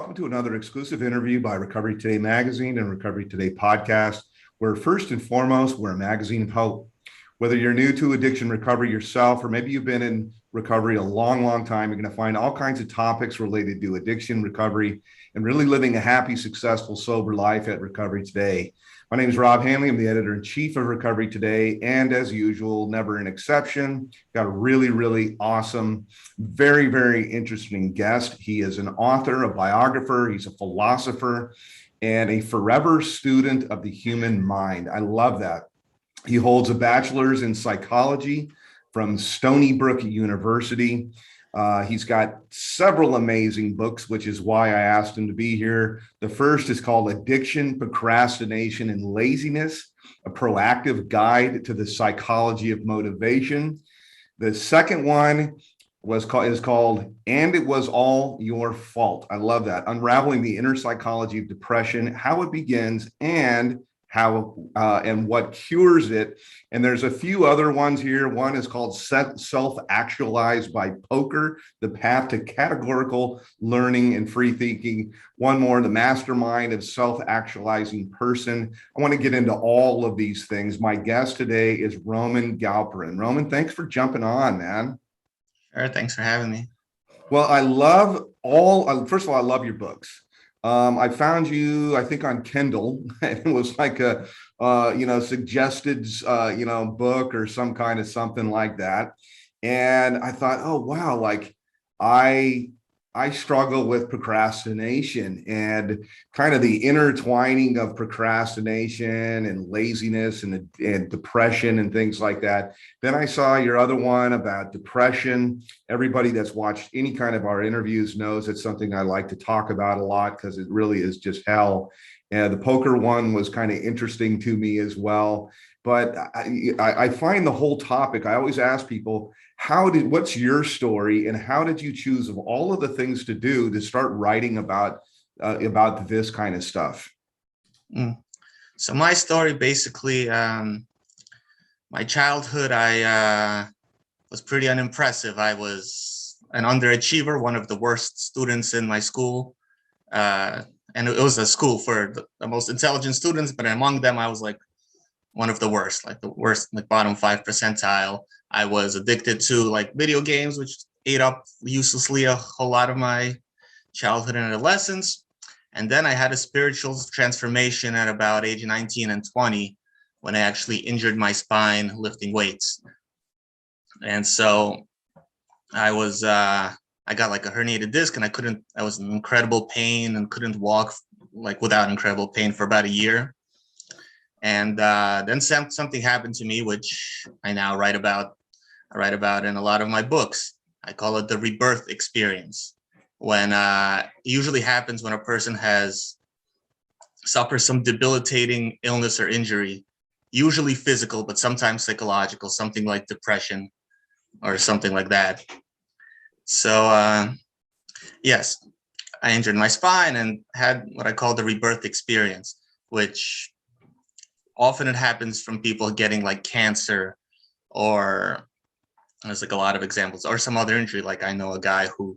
welcome to another exclusive interview by Recovery Today Magazine and Recovery Today Podcast, where first and foremost, we're a magazine of hope. Whether you're new to addiction recovery yourself, or maybe you've been in recovery a long, long time, you're going to find all kinds of topics related to addiction recovery and really living a happy, successful, sober life at Recovery Today. My name is Rob Hanley. I'm the editor-in-chief of Recovery Today. And as usual, never an exception, got a really, really awesome, very, very interesting guest. He is an author, a biographer, he's a philosopher, and a forever student of the human mind. I love that. He holds a bachelor's in psychology from Stony Brook University. He's got several amazing books, which is why I asked him to be here. The first is called Addiction, Procrastination, and Laziness, a proactive guide to the psychology of motivation. The second one is called And It Was All Your Fault. I love that. Unraveling the Inner Psychology of Depression, How It Begins, and how and what cures it. And there's a few other ones here. One is called Self-Actualized by Poker, The Path to Categorical Learning and Free Thinking. One more, The Mastermind of Self-Actualizing Person. I want to get into all of these things. My guest today is Roman Gelperin. Roman, thanks for jumping on, man. Sure, thanks for having me. Well, first of all, I love your books. I found you, I think, on Kindle. It was like a, suggested, book or some kind of something like that. And I thought, oh, wow, like I struggle with procrastination and kind of the intertwining of procrastination and laziness and depression and things like that. Then I saw your other one about depression. Everybody that's watched any kind of our interviews knows it's something I like to talk about a lot because it really is just hell. And the poker one was kind of interesting to me as well. But I find the whole topic, I always ask people, what's your story and how did you choose of all of the things to do to start writing about this kind of stuff? So my story, basically, my childhood, I was pretty unimpressive. I was an underachiever, one of the worst students in my school. And it was a school for the most intelligent students, but among them, I was like one of the worst, like bottom 5 percentile. I was addicted to like video games, which ate up uselessly a whole lot of my childhood and adolescence. And then I had a spiritual transformation at about age 19 and 20 when I actually injured my spine lifting weights. And so I got like a herniated disc and I was in incredible pain and couldn't walk like without incredible pain for about a year. And then something happened to me, which I now write about. I write about in a lot of my books. I call it the rebirth experience. When it usually happens when a person suffers some debilitating illness or injury, usually physical, but sometimes psychological, something like depression or something like that. So yes, I injured my spine and had what I call the rebirth experience, which often it happens from people getting like cancer, or there's like a lot of examples, or some other injury. Like I know a guy who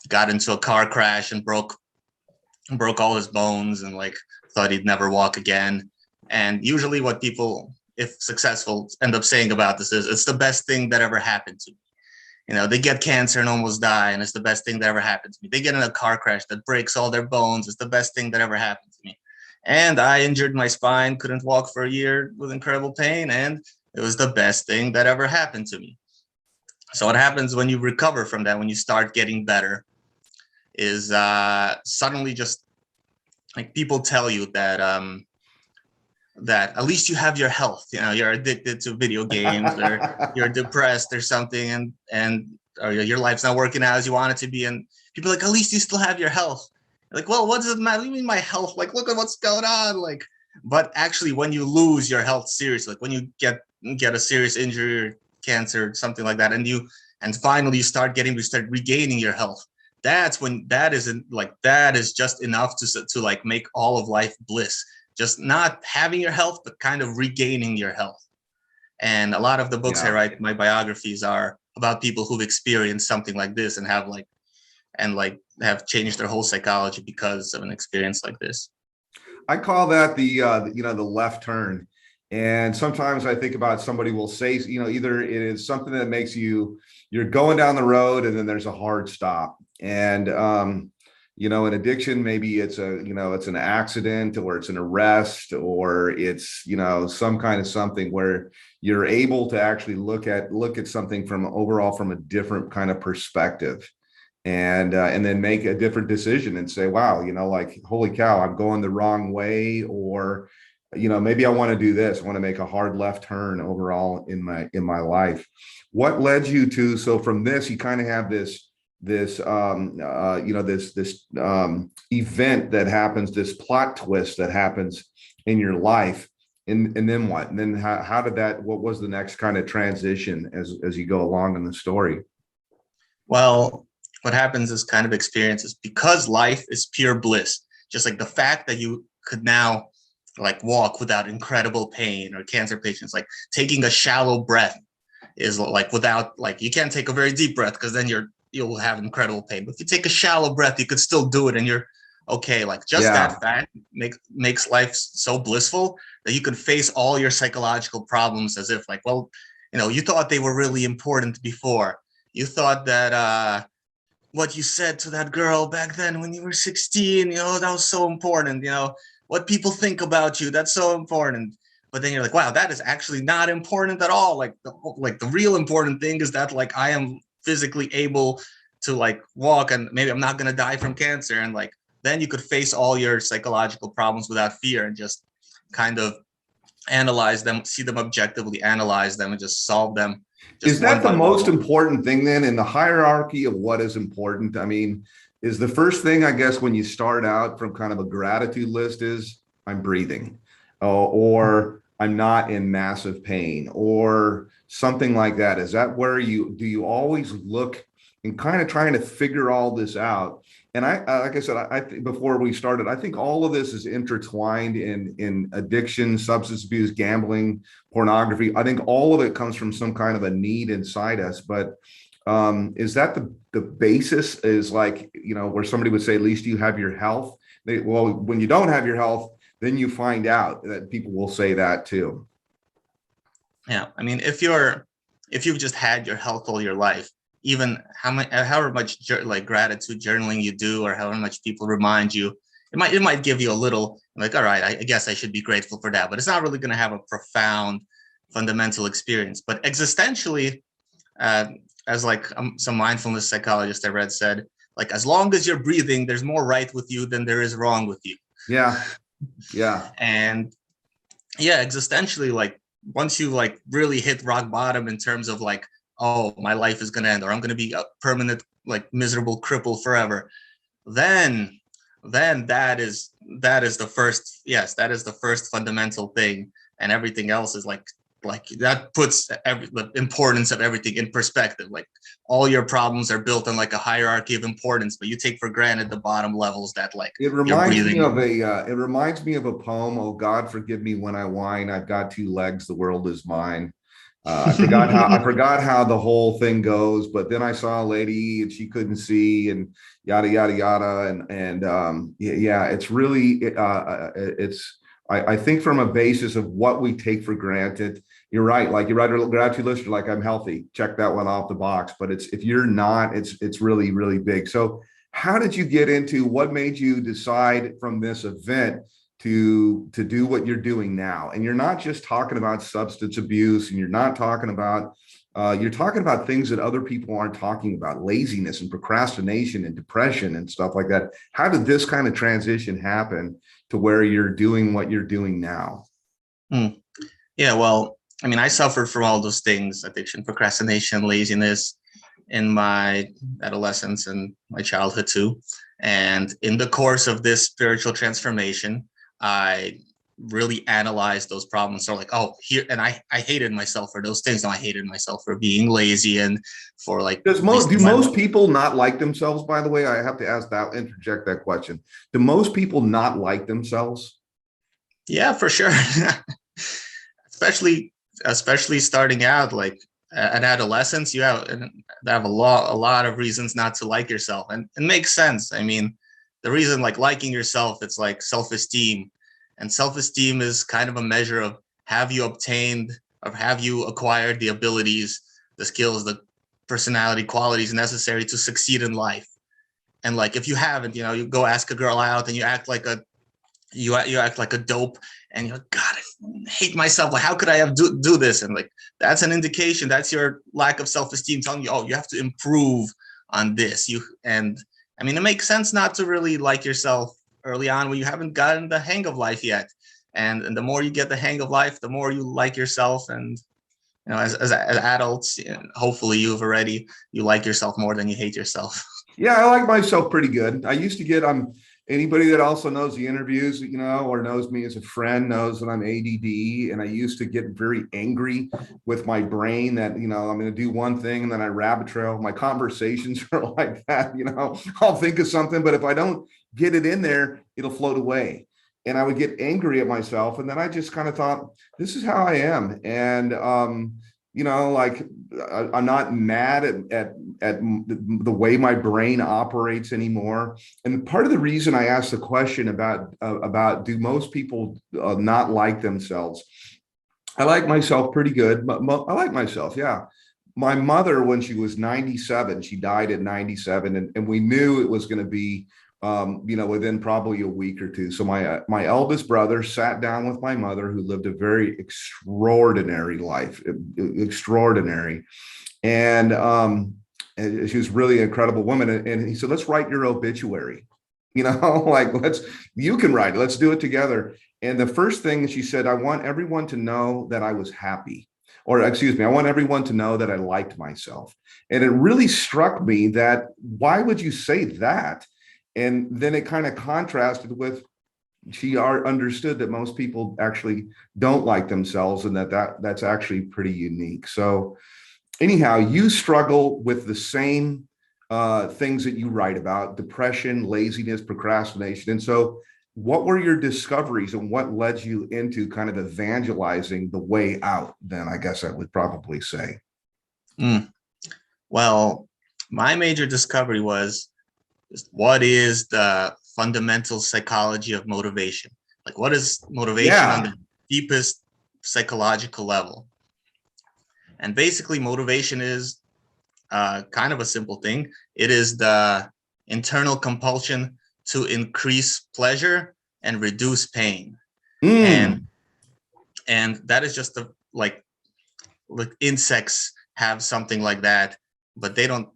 got into a car crash and broke all his bones and like thought he'd never walk again. And usually what people, if successful, end up saying about this is, it's the best thing that ever happened to me. You know, they get cancer and almost die, and it's the best thing that ever happened to me. They get in a car crash that breaks all their bones. It's the best thing that ever happened to me. And I injured my spine, couldn't walk for a year with incredible pain, and it was the best thing that ever happened to me. So what happens when you recover from that, when you start getting better, is suddenly just like people tell you that that at least you have your health. You know, you're addicted to video games, or you're depressed or something, or your life's not working out as you want it to be, and people are like, at least you still have your health. Like, well, what does it matter? What do you mean my health? Like, look at what's going on. Like, but actually, when you lose your health seriously, like when you get a serious injury or cancer or something like that, and finally you start regaining your health, that's when that is just enough to like make all of life bliss. Just not having your health, but kind of regaining your health. And a lot of the books I write, my biographies, are about people who've experienced something like this and have like and like have changed their whole psychology because of an experience like this. I call that the left turn. And sometimes I think about somebody will say, either it is something that makes you're going down the road and then there's a hard stop. And, in addiction, maybe it's it's an accident or it's an arrest or it's, some kind of something where you're able to actually look at something from a different kind of perspective. And then make a different decision and say, wow, like, holy cow, I'm going the wrong way, or, maybe I want to do this. I want to make a hard left turn overall in my life. What led you to, so from this, you kind of have this event that happens, this plot twist that happens in your life. And then what? And then what was the next kind of transition as you go along in the story? Well, what happens is kind of experiences, because life is pure bliss. Just like the fact that you could now like walk without incredible pain, or cancer patients, like taking a shallow breath is like without, like, you can't take a very deep breath because then you'll have incredible pain. But if you take a shallow breath, you could still do it and you're okay. Like just that fact makes life so blissful that you can face all your psychological problems as if like, well, you thought they were really important before. You thought that, what you said to that girl back then when you were 16, that was so important. What people think about you, that's so important. But then you're like, wow, that is actually not important at all. Like the real important thing is that like I am physically able to like walk, and maybe I'm not gonna die from cancer. And like then you could face all your psychological problems without fear and just kind of analyze them, see them objectively, analyze them, and just solve them. Is that the most important thing then in the hierarchy of what is important? I mean, is the first thing, I guess, when you start out from kind of a gratitude list is I'm breathing, or I'm not in massive pain, or something like that? Is that where do you always look and kind of trying to figure all this out? And like I said, I before we started, I think all of this is intertwined in addiction, substance abuse, gambling, pornography. I think all of it comes from some kind of a need inside us. But is that the basis? Is like, where somebody would say, at least you have your health. Well, when you don't have your health, then you find out that people will say that too. Yeah, I mean, if you've just had your health all your life, even however much like gratitude journaling you do, or however much people remind you, it might give you a little like, all right, I guess I should be grateful for that, but it's not really going to have a profound fundamental experience. But existentially, as like some mindfulness psychologist I read said, like, as long as you're breathing, there's more right with you than there is wrong with you. Yeah. And yeah, existentially, like once you like really hit rock bottom in terms of like, oh, my life is going to end, or I'm going to be a permanent, like miserable cripple forever, then that is the first fundamental thing. And everything else is like that puts the importance of everything in perspective. Like all your problems are built on like a hierarchy of importance, but you take for granted the bottom levels that like it reminds me of a poem. Oh God, forgive me when I whine. I've got two legs. The world is mine. I forgot how the whole thing goes, but then I saw a lady and she couldn't see, and yada yada yada, and it's really I think from a basis of what we take for granted. You're right. Like you write a gratitude list, you're like, I'm healthy. Check that one off the box. But if you're not, it's really, really big. So how did you get into, what made you decide from this event to do what you're doing now? And you're not just talking about substance abuse, and you're not talking about you're talking about things that other people aren't talking about, laziness and procrastination and depression and stuff like that. How did this kind of transition happen to where you're doing what you're doing now? Yeah, well, I mean, I suffered from all those things: addiction, procrastination, laziness, in my adolescence and my childhood too. And in the course of this spiritual transformation, I really analyzed those problems. So like, oh, here, and I hated myself for those things. No, I hated myself for being lazy and for like. Do most people not like themselves? By the way, I have to interject that question. Do most people not like themselves? Yeah, for sure. especially starting out. Like at adolescence, you have a lot of reasons not to like yourself, and it makes sense. I mean, the reason like liking yourself, it's like self-esteem, and self-esteem is kind of a measure of have you obtained or have you acquired the abilities, the skills, the personality qualities necessary to succeed in life. And like if you haven't, you know, you go ask a girl out and you act like a you act like a dope, and you're like, God, I hate myself. Like, how could I have do this? And like, that's an indication. That's your lack of self-esteem telling you, oh, you have to improve on this. And I mean, it makes sense not to really like yourself early on when you haven't gotten the hang of life yet. And the more you get the hang of life, the more you like yourself. And you know, as adults, you know, hopefully you like yourself more than you hate yourself. Yeah, I like myself pretty good. I used to get anybody that also knows the interviews, you know, or knows me as a friend knows that I'm ADD, and I used to get very angry with my brain that, you know, I'm going to do one thing and then I rabbit trail. My conversations are like that, you know, I'll think of something, but if I don't get it in there, it'll float away. And I would get angry at myself. And then I just kind of thought, this is how I am. And, you know, like I'm not mad at the way my brain operates anymore. And part of the reason I asked the question about do most people not like themselves? I like myself pretty good. I like myself, yeah. My mother, when she was 97, she died at 97, and we knew it was going to be, you know, within probably a week or two. So my eldest brother sat down with my mother, who lived a very extraordinary life, extraordinary, and she was really an incredible woman. And he said, "Let's write your obituary." You know, like you can write it. Let's do it together. And the first thing she said, I want everyone to know that I was happy, or excuse me, I want everyone to know that I liked myself. And it really struck me that why would you say that? And then it kind of contrasted with she understood that most people actually don't like themselves, and that's actually pretty unique. So anyhow, you struggle with the same things that you write about: depression, laziness, procrastination. And so what were your discoveries and what led you into kind of evangelizing the way out, then, I guess I would probably say? Well, my major discovery was what is the fundamental psychology of motivation? Like, what is motivation on the deepest psychological level? And basically, motivation is kind of a simple thing. It is the internal compulsion to increase pleasure and reduce pain. And that is just like insects have something like that, but they don't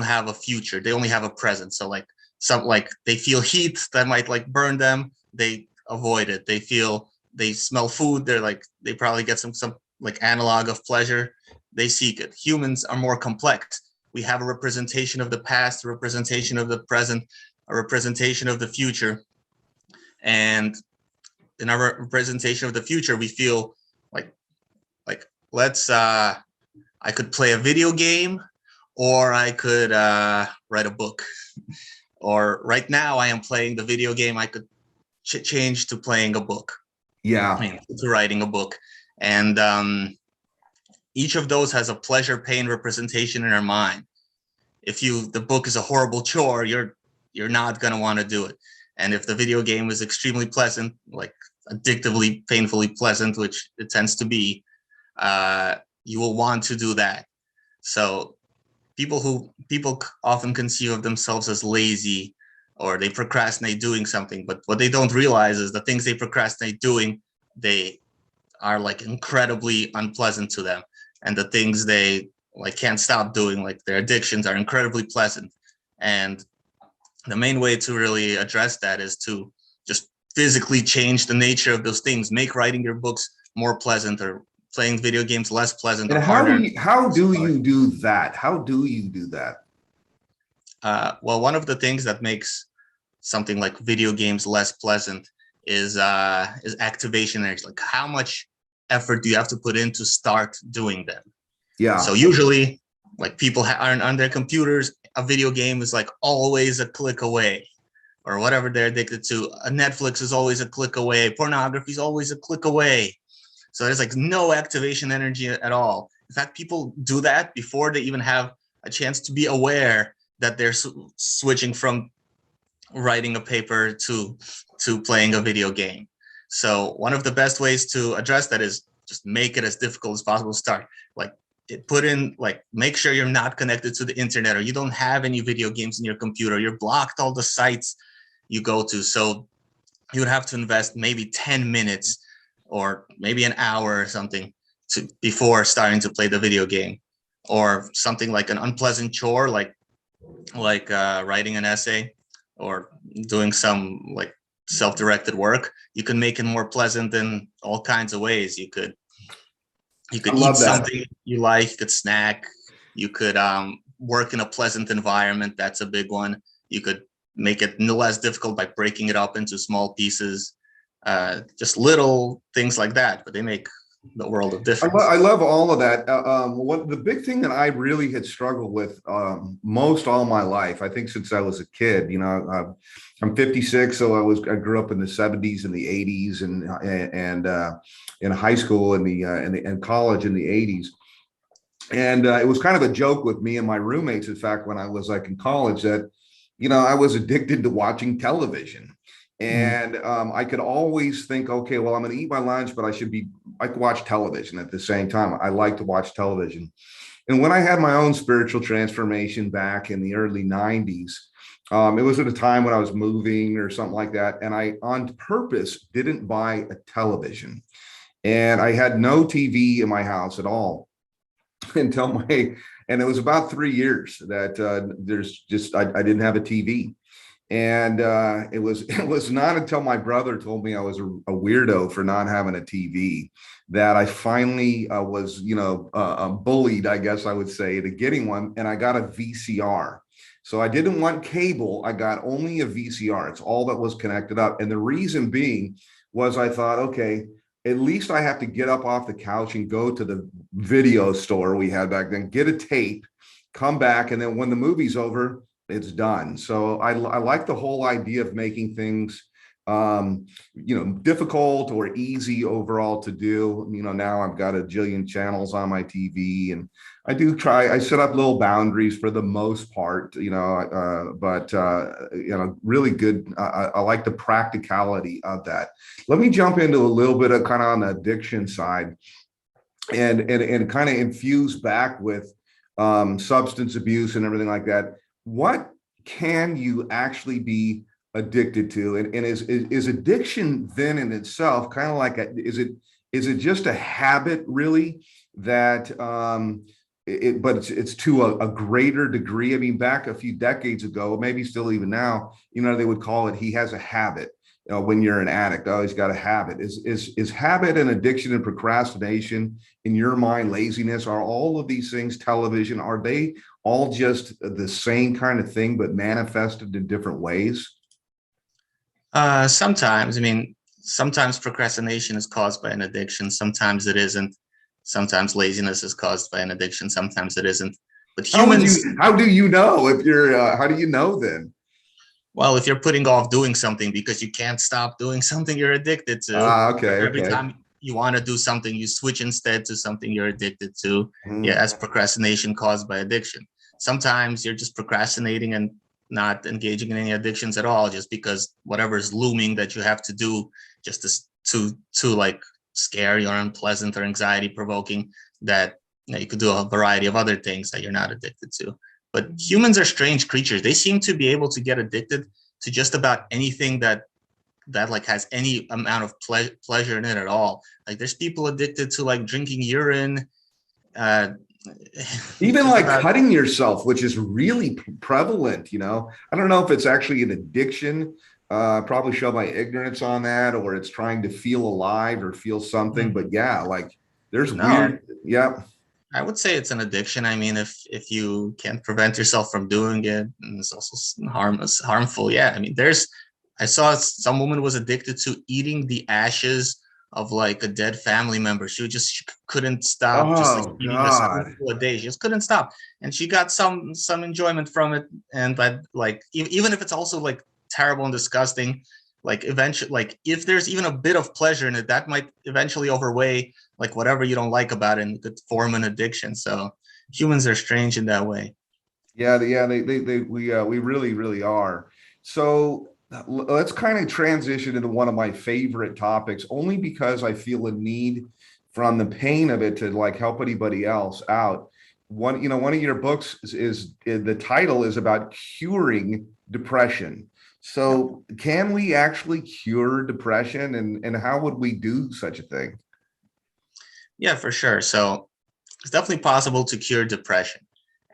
have a future. They only have a present. So like they feel heat that might like burn them, they avoid it. They smell food, they probably get some like analog of pleasure, they seek it. Humans are more complex. We have a representation of the past, a representation of the present, a representation of the future. And in our representation of the future, we feel like I could play a video game, or I could write a book. Or right now I am playing the video game, I could change to playing a book. Yeah. I mean, to writing a book. And each of those has a pleasure pain representation in our mind. If the book is a horrible chore, you're not going to want to do it. And if the video game is extremely pleasant, like addictively, painfully pleasant, which it tends to be, you will want to do that. So people often conceive of themselves as lazy, or they procrastinate doing something, but what they don't realize is the things they procrastinate doing, they are like incredibly unpleasant to them. And the things they like can't stop doing, like their addictions, are incredibly pleasant. And the main way to really address that is to just physically change the nature of those things. Make writing your books more pleasant, or playing video games less pleasant. And how do you do that? How do you do that? Well, one of the things that makes something like video games less pleasant is activation energy. Like, how much effort do you have to put in to start doing them? Yeah. So usually, like, people aren't on their computers. A video game is like always a click away, or whatever they're addicted to. A Netflix is always a click away. Pornography is always a click away. So there's like no activation energy at all. In fact, people do that before they even have a chance to be aware that they're switching from writing a paper to playing a video game. So one of the best ways to address that is just make it as difficult as possible to start. Like make sure you're not connected to the internet, or you don't have any video games in your computer. You're blocked all the sites you go to. So you would have to invest maybe 10 minutes or maybe an hour or something before starting to play the video game, or something like an unpleasant chore, like writing an essay or doing some like self-directed work. You can make it more pleasant in all kinds of ways. You could eat something you like, you could snack, you could work in a pleasant environment. That's a big one. You could make it no less difficult by breaking it up into small pieces. Just little things like that, but they make the world of difference. I love all of that. The big thing that I really had struggled with most all my life, I think since I was a kid, I'm 56, so I grew up in the 70s and the 80s, and in high school and college in the 80s. And it was kind of a joke with me and my roommates, in fact, when I was like in college, that I was addicted to watching television. And I could always think, okay, well, I'm going to eat my lunch, but I could watch television at the same time. I like to watch television. And when I had my own spiritual transformation back in the early 90s, it was at a time when I was moving or something like that. And I, on purpose, didn't buy a television. And I had no TV in my house at all and it was about 3 years that I didn't have a TV. And it was not until my brother told me I was a weirdo for not having a TV that I finally was, bullied, I guess I would say, into getting one. And I got a VCR. So I didn't want cable. I got only a VCR. It's all that was connected up. And the reason being was I thought, okay, at least I have to get up off the couch and go to the video store we had back then, get a tape, come back. And then when the movie's over, it's done. So I like the whole idea of making things, difficult or easy overall to do. Now I've got a jillion channels on my TV, and I set up little boundaries for the most part, but really good. I like the practicality of that. Let me jump into a little bit of kind of on the addiction side and kind of infuse back with substance abuse and everything like that. What can you actually be addicted to? And is addiction then in itself kind of like is it just a habit really that but it's to a greater degree? I mean, back a few decades ago, maybe still even now, they would call it, he has a habit. When you're an addict, oh, he's got a habit. Is habit and addiction and procrastination, in your mind, laziness, are all of these things, television, are they all just the same kind of thing, but manifested in different ways? Sometimes. I mean, sometimes procrastination is caused by an addiction. Sometimes it isn't. Sometimes laziness is caused by an addiction. Sometimes it isn't. But humans. How do you know if you're? How do you know then? Well, if you're putting off doing something because you can't stop doing something you're addicted to, every time you want to do something, you switch instead to something you're addicted to. Yeah, that's procrastination caused by addiction. Sometimes you're just procrastinating and not engaging in any addictions at all, just because whatever is looming that you have to do, just to like scary or unpleasant or anxiety provoking, that you could do a variety of other things that you're not addicted to. But humans are strange creatures. They seem to be able to get addicted to just about anything that like has any amount of pleasure in it at all. Like there's people addicted to like drinking urine, even like cutting yourself, which is really prevalent. I don't know if it's actually an addiction. Probably show my ignorance on that, or it's trying to feel alive or feel something. But yeah, like there's weird. Yeah. I would say it's an addiction. I mean, if you can't prevent yourself from doing it, and it's also harmful. Yeah. I mean, I saw some woman was addicted to eating the ashes of like a dead family member. She couldn't stop. Just like eating a spoonful a day. She just couldn't stop. And she got some enjoyment from it. And but like, even if it's also like terrible and disgusting, like eventually, like if there's even a bit of pleasure in it, that might eventually overweigh like whatever you don't like about it and could form an addiction. So humans are strange in that way. We really, really are. So let's kind of transition into one of my favorite topics, only because I feel a need from the pain of it to like help anybody else out. One of your books is the title is about curing depression. So can we actually cure depression, and how would we do such a thing? Yeah, for sure. So it's definitely possible to cure depression,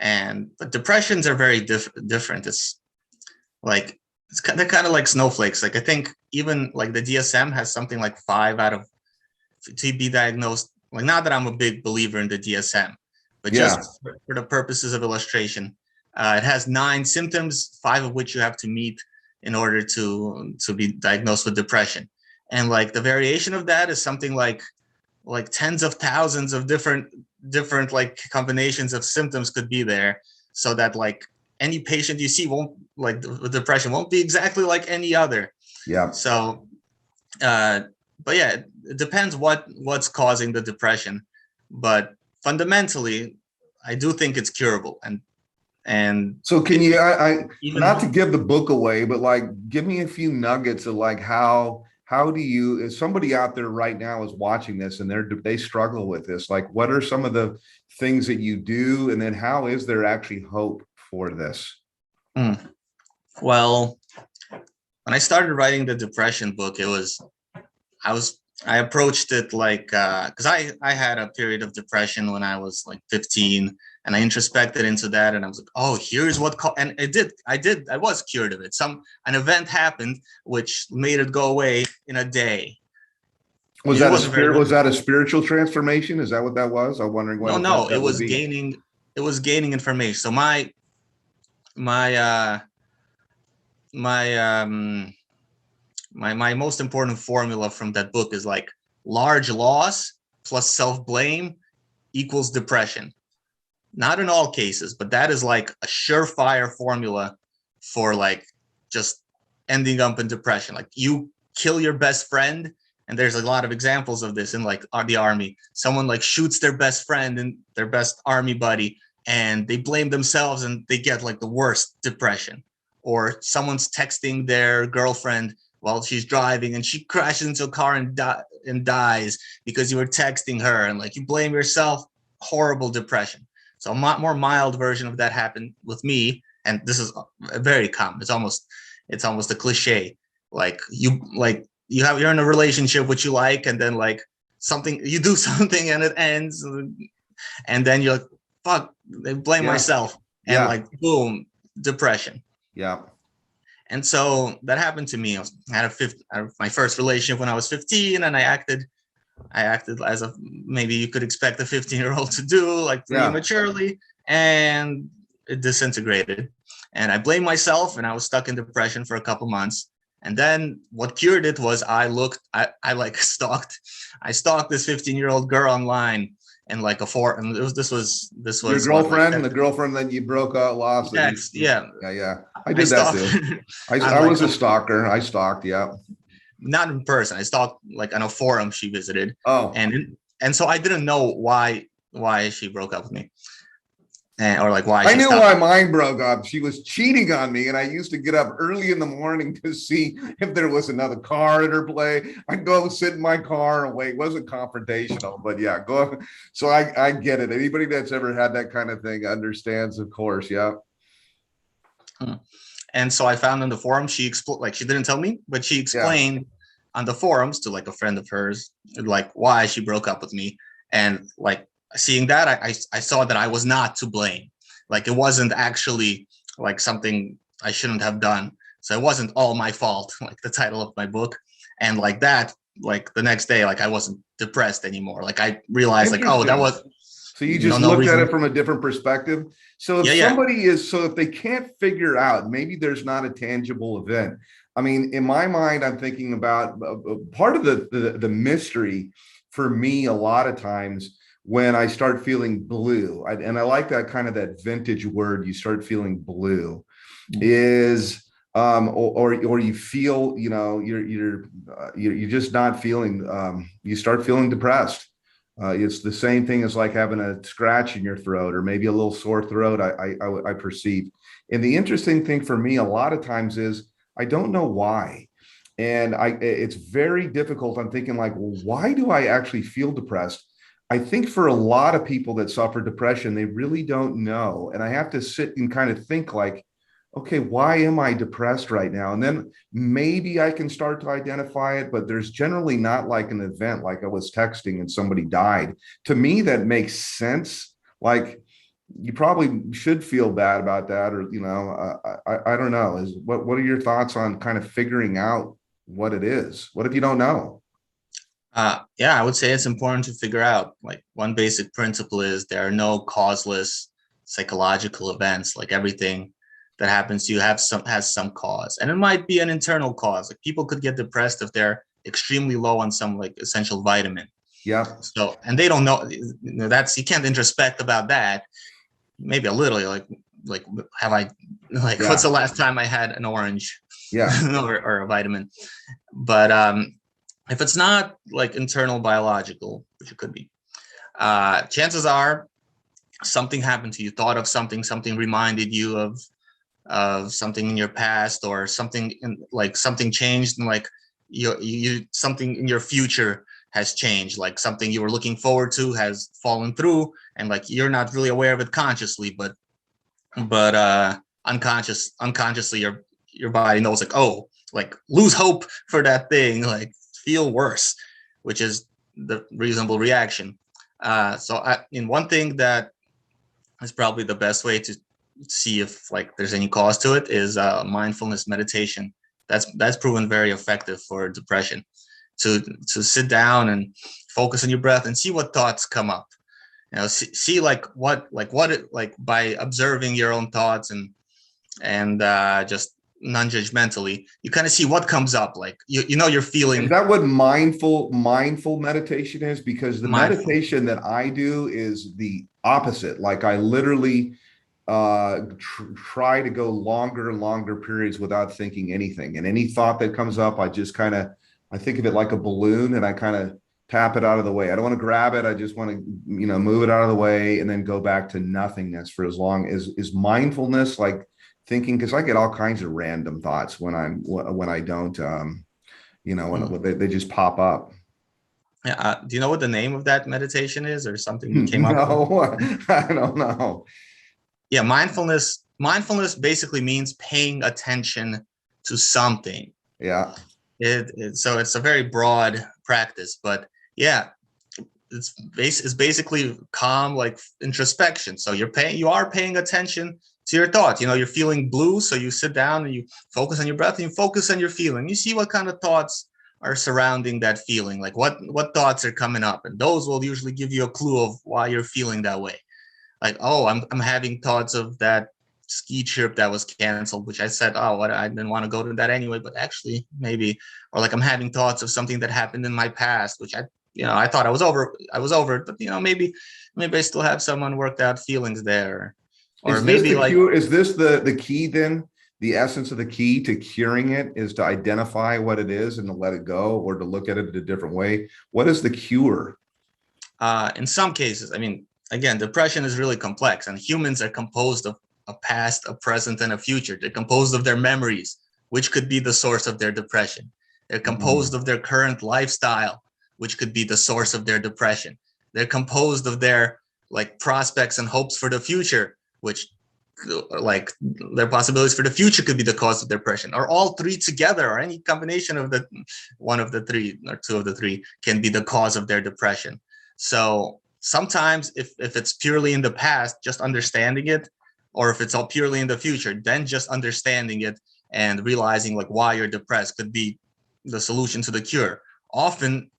but depressions are very different. It's like they're kind of like snowflakes. Like I think even like the DSM has something like 5 out of to be diagnosed. Like not that I'm a big believer in the DSM, but Yeah. just for the purposes of illustration, it has 9 symptoms, 5 of which you have to meet in order to be diagnosed with depression. And like the variation of that is something like tens of thousands of different like combinations of symptoms could be there, so that like any patient you see won't like with depression won't be exactly like any other. Yeah. So but yeah, it depends what's causing the depression, but fundamentally I do think it's curable. And So can you, not to even give the book away, but like give me a few nuggets of like how do you, if somebody out there right now is watching this and they struggle with this, like what are some of the things that you do, and then how is there actually hope for this? well, when I started writing the depression book, I was I approached it like because I had a period of depression when I was like 15, and I introspected into that, and I was like, oh, here's and I was cured of it. An event happened which made it go away in a day. It wasn't very Was long. that a spiritual transformation? Is that what that was? I'm wondering what No, that would be. it was gaining information. So my uh my my most important formula from that book is like large loss plus self-blame equals depression. Not in all cases, but that is like a surefire formula for like just ending up in depression. Like you kill your best friend, and there's a lot of examples of this in like the army. Someone like shoots their best friend and their best army buddy, and they blame themselves and they get like the worst depression. Or someone's texting their girlfriend while she's driving and she crashes into a car and dies because you were texting her, and like you blame yourself, horrible depression. So a more mild version of that happened with me, and this is very common. It's almost a cliche. Like you're in a relationship which you like, and then like you do something and it ends, and then you're like, fuck, they blame Yeah. myself, and Yeah. like boom, depression. Yeah. And so that happened to me. I had my first relationship when I was 15, and I acted as a maybe you could expect a 15-year-old to do, like Yeah. prematurely, and it disintegrated. And I blamed myself, and I was stuck in depression for a couple months. And then what cured it was I like I stalked this 15-year-old girl online, and like this was Your what, like girlfriend, the girlfriend that you broke out, lost. text, yeah. Yeah. Yeah. I I did that stalked too. on I like was a stalker. I stalked. Yeah. not in person. I stalked like on a forum she visited, Oh, and so I didn't know why she broke up with me, or like why I she knew stopped. why mine broke up. She was cheating on me, and I used to get up early in the morning to see if there was another car in her play. I'd go sit in my car and wait. It wasn't confrontational, but yeah, go. So I get it. Anybody that's ever had that kind of thing understands, of course. Yeah. And so I found on the forum she didn't tell me, but she Yeah. explained on the forums to like a friend of hers like why she broke up with me, and like seeing that I saw that I was not to blame. Like it wasn't actually like something I shouldn't have done. So it wasn't all my fault, like the title of my book. And like that, like the next day, like I wasn't depressed anymore. Like I realized like, oh, that Interesting. was So you just no looked at reason. it from a different perspective. So Yeah. if they can't figure out, maybe there's not a tangible event. I mean, in my mind, I'm thinking about part of the mystery for me a lot of times when I start feeling blue, and I like that kind of that vintage word, you start feeling blue, is or you feel, you're just not feeling. You start feeling depressed. It's the same thing as like having a scratch in your throat or maybe a little sore throat. I perceive. And the interesting thing for me a lot of times is I don't know why. And it's very difficult. I'm thinking like, well, why do I actually feel depressed? I think for a lot of people that suffer depression, they really don't know. And I have to sit and kind of think like, okay, why am I depressed right now? And then maybe I can start to identify it, but there's generally not like an event like I was texting and somebody died. To me, that makes sense. Like you probably should feel bad about that, or I don't know. What are your thoughts on kind of figuring out what it is? What if you don't know? Yeah, I would say it's important to figure out. Like one basic principle is there are no causeless psychological events. Like everything that happens to you has some cause, and it might be an internal cause. Like people could get depressed if they're extremely low on some like essential vitamin. Yeah, So, and they don't know, that's, you can't introspect about that. Maybe a little, like have I, like what's yeah, the last time I had an orange yeah. or a vitamin? But if it's not like internal biological, which it could be, chances are something happened to you, thought of something, something reminded you of something in your past, or something in like something changed, and like you something in your future has changed, like something you were looking forward to has fallen through, and like you're not really aware of it consciously, but unconsciously your body knows like, oh, like lose hope for that thing, like feel worse, which is the reasonable reaction. In one thing that is probably the best way to see if like there's any cause to it is mindfulness meditation. That's proven very effective for depression. To sit down and focus on your breath and see what thoughts come up. See like what it like by observing your own thoughts and just non-judgmentally, you kind of see what comes up. Like you're Is feeling that what mindful meditation is? Because the mindful. meditation that I do is the opposite. Like I literally try to go longer and longer periods without thinking anything. And any thought that comes up, I just kind of I think of it like a balloon and I kind of tap it out of the way. I don't want to grab it. I just want to, move it out of the way and then go back to nothingness for as long as is mindfulness, like thinking, because I get all kinds of random thoughts when I don't when they just pop up. Yeah, do you know what the name of that meditation is, or something you came up with? No, I don't know. Yeah, mindfulness basically means paying attention to something. Yeah. So it's a very broad practice, but yeah, it's basically calm, like introspection. So you are paying attention to your thoughts. You're feeling blue, so you sit down and you focus on your breath and you focus on your feeling. You see what kind of thoughts are surrounding that feeling, like what thoughts are coming up, and those will usually give you a clue of why you're feeling that way. Like, oh, I'm having thoughts of that ski trip that was canceled, which I said, oh, what, I didn't want to go to that anyway, but actually maybe. Or like I'm having thoughts of something that happened in my past, which I thought I was over it, but maybe I still have some unworked out feelings there. Or Is this maybe the like, cure? Is this the key then? The essence of the key to curing it is to identify what it is and to let it go, or to look at it in a different way. What is the cure? in some cases, I mean, again, depression is really complex, and humans are composed of a past, a present, and a future. They're composed of their memories, which could be the source of their depression. They're composed Mm. of their current lifestyle, which could be the source of their depression. They're composed of their like prospects and hopes for the future, which like their possibilities for the future could be the cause of depression, or all three together, or any combination of the one of the three or two of the three can be the cause of their depression. So sometimes if it's purely in the past, just understanding it, or if it's all purely in the future, then just understanding it and realizing like why you're depressed could be the solution to the cure. Often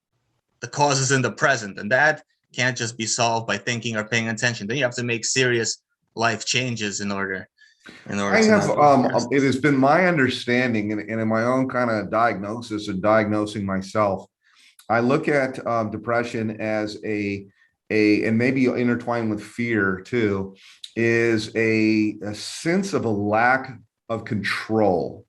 the cause is in the present, and that can't just be solved by thinking or paying attention. Then you have to make serious life changes in order I to have, not be depressed. it has been my understanding, and in my own kind of diagnosis and diagnosing myself, I look at depression as and maybe intertwined with fear too, is a sense of a lack of control.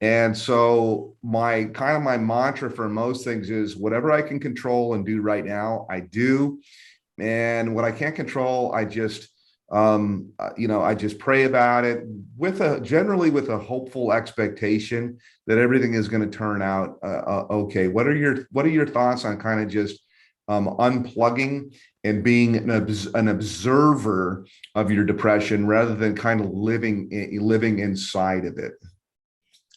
And so my mantra for most things is whatever I can control and do right now, I do. And what I can't control, I just pray about it generally with a hopeful expectation that everything is going to turn out okay. What are your thoughts on kind of just unplugging and being an observer of your depression rather than kind of living inside of it?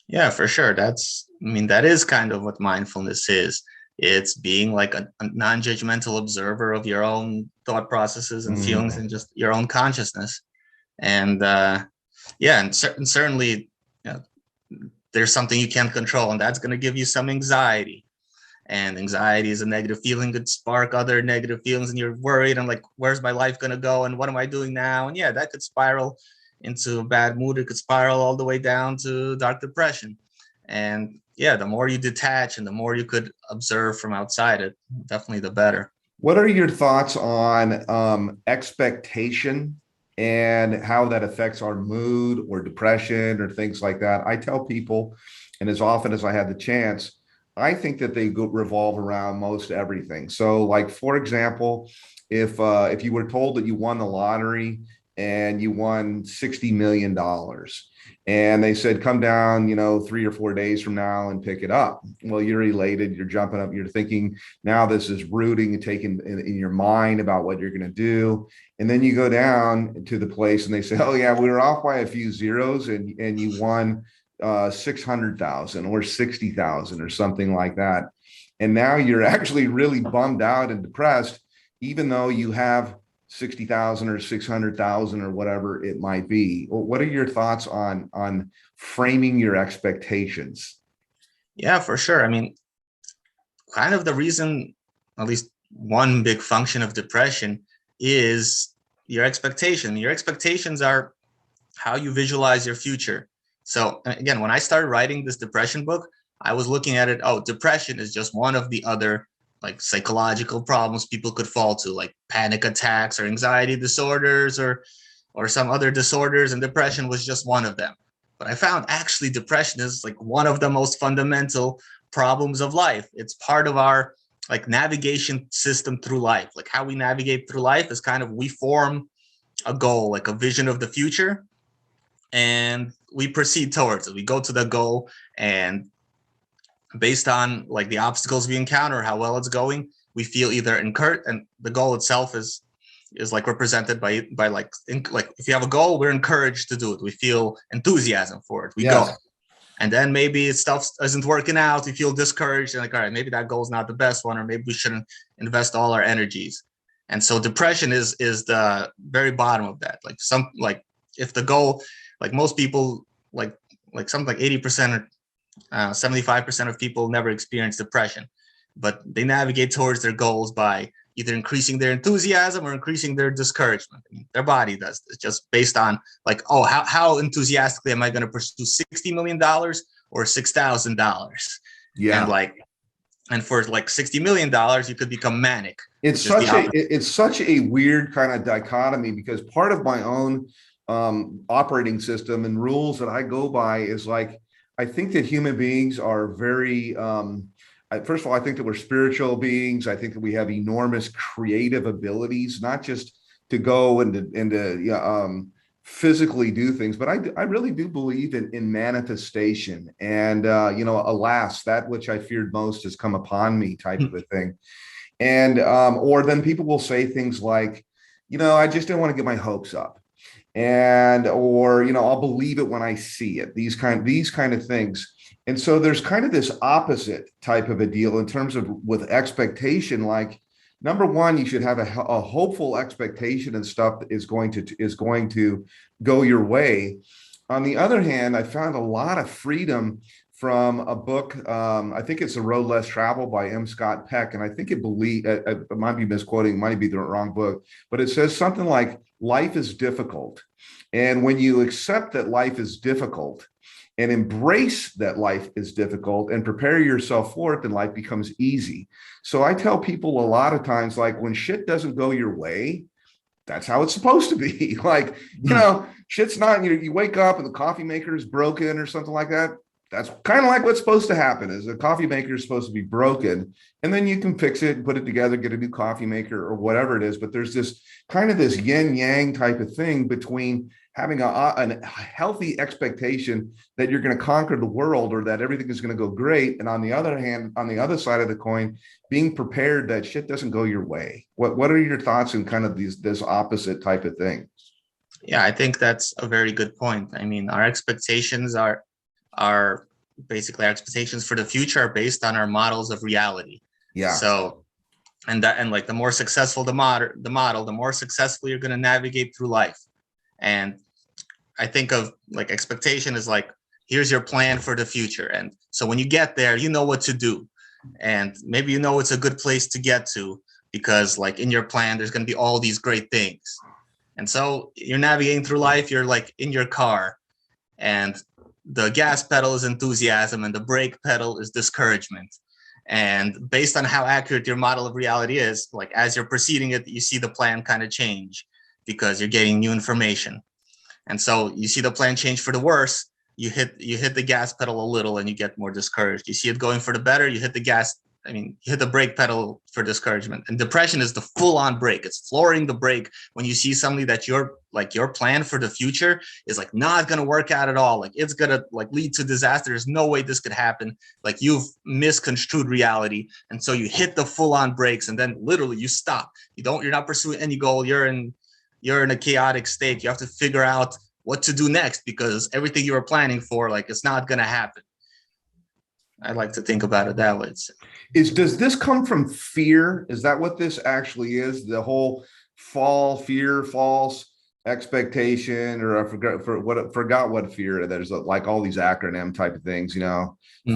Yeah, for sure. That is kind of what mindfulness is. It's being like a non-judgmental observer of your own thought processes and feelings Mm. and just your own consciousness. And yeah, and certainly, you know, there's something you can't control, and that's going to give you some anxiety. And anxiety is a negative feeling, could spark other negative feelings, and you're worried and like, where's my life going to go? And what am I doing now? And yeah, that could spiral into a bad mood. It could spiral all the way down to dark depression. And yeah, the more you detach and the more you could observe from outside it, definitely the better. What are your thoughts on expectation and how that affects our mood or depression or things like that? I tell people, and as often as I have the chance, I think that they revolve around most everything. So, like for example, if you were told that you won the lottery and you won $60 million, and they said come down, 3 or 4 days from now and pick it up. Well, you're elated, you're jumping up, you're thinking now this is rooting and taking in your mind about what you're going to do. And then you go down to the place and they say, oh yeah, we were off by a few zeros and you won 600,000 or 60,000 or something like that. And now you're actually really bummed out and depressed, even though you have 60,000 or 600,000 or whatever it might be. What are your thoughts on framing your expectations? Yeah, for sure. Kind of the reason, at least one big function of depression, is your expectation. Your expectations are how you visualize your future. So again, when I started writing this depression book, I was looking at it, oh, depression is just one of the other like psychological problems people could fall to, like panic attacks or anxiety disorders or some other disorders, and depression was just one of them. But I found actually depression is like one of the most fundamental problems of life. It's part of our like navigation system through life. Like how we navigate through life is kind of, we form a goal, like a vision of the future, and we proceed towards it. We go to the goal, and based on like the obstacles we encounter, how well it's going, we feel either encouraged, and the goal itself is like represented by like if you have a goal, we're encouraged to do it. We feel enthusiasm for it. We go. Yes. And then maybe stuff isn't working out. We feel discouraged and like, all right, maybe that goal is not the best one, or maybe we shouldn't invest all our energies. And so depression is the very bottom of that. Like if the goal, like most people, like something like 80% or 75% of people never experience depression, but they navigate towards their goals by either increasing their enthusiasm or increasing their discouragement. Their body does. It's just based on like, oh, how enthusiastically am I going to pursue $60 million or $6,000? And Yeah. and for like $60 million, you could become manic. It's such a weird kind of dichotomy, because part of my own operating system and rules that I go by is like, I think that human beings are very, first of all, I think that we're spiritual beings. I think that we have enormous creative abilities, not just to go and physically do things, but I really do believe in manifestation. And, alas, that which I feared most has come upon me type of a thing. And, or then people will say things like, I just didn't want to get my hopes up. And or I'll believe it when I see it, these kind of things. And so there's kind of this opposite type of a deal in terms of with expectation. Like, number one, you should have a hopeful expectation and stuff that is going to go your way. On the other hand, I found a lot of freedom from a book. I think it's A Road Less Traveled by M. Scott Peck. And I think I might be misquoting, might be the wrong book, but it says something like, life is difficult. And when you accept that life is difficult and embrace that life is difficult and prepare yourself for it, then life becomes easy. So I tell people a lot of times, like, when shit doesn't go your way, that's how it's supposed to be. Like, shit's not, you wake up and the coffee maker is broken or something like that. That's kind of like what's supposed to happen is a coffee maker is supposed to be broken, and then you can fix it and put it together, get a new coffee maker or whatever it is. But there's this kind of this yin yang type of thing between having a healthy expectation that you're going to conquer the world or that everything is going to go great. And on the other hand, on the other side of the coin, being prepared that shit doesn't go your way. What are your thoughts on kind of this opposite type of thing? Yeah, I think that's a very good point. I mean, our expectations are basically our expectations for the future are based on our models of reality. Yeah. So, and like the more successful the model, the more successfully you're going to navigate through life. And I think of like expectation is like, here's your plan for the future. And so when you get there, you know what to do. And maybe you know it's a good place to get to because like in your plan, there's going to be all these great things. And so you're navigating through life, you're like in your car and the gas pedal is enthusiasm and the brake pedal is discouragement. And based on how accurate your model of reality is, like as you're proceeding it, you see the plan kind of change because you're getting new information. And so you see the plan change for the worse, you hit the gas pedal a little and you get more discouraged. You see it going for the better, you hit the brake pedal for discouragement. And depression is the full-on brake. It's flooring the brake when you see something that your plan for the future is like not going to work out at all. Like it's going to like lead to disaster. There's no way this could happen. Like you've misconstrued reality. And so you hit the full-on brakes and then literally you stop. You're not pursuing any goal. You're in a chaotic state. You have to figure out what to do next because everything you were planning for, like it's not going to happen. I like to think about it that way. Does this come from fear? Is that what this actually is? The whole fear, false expectation, or I forgot what fear. There's like all these acronym type of things,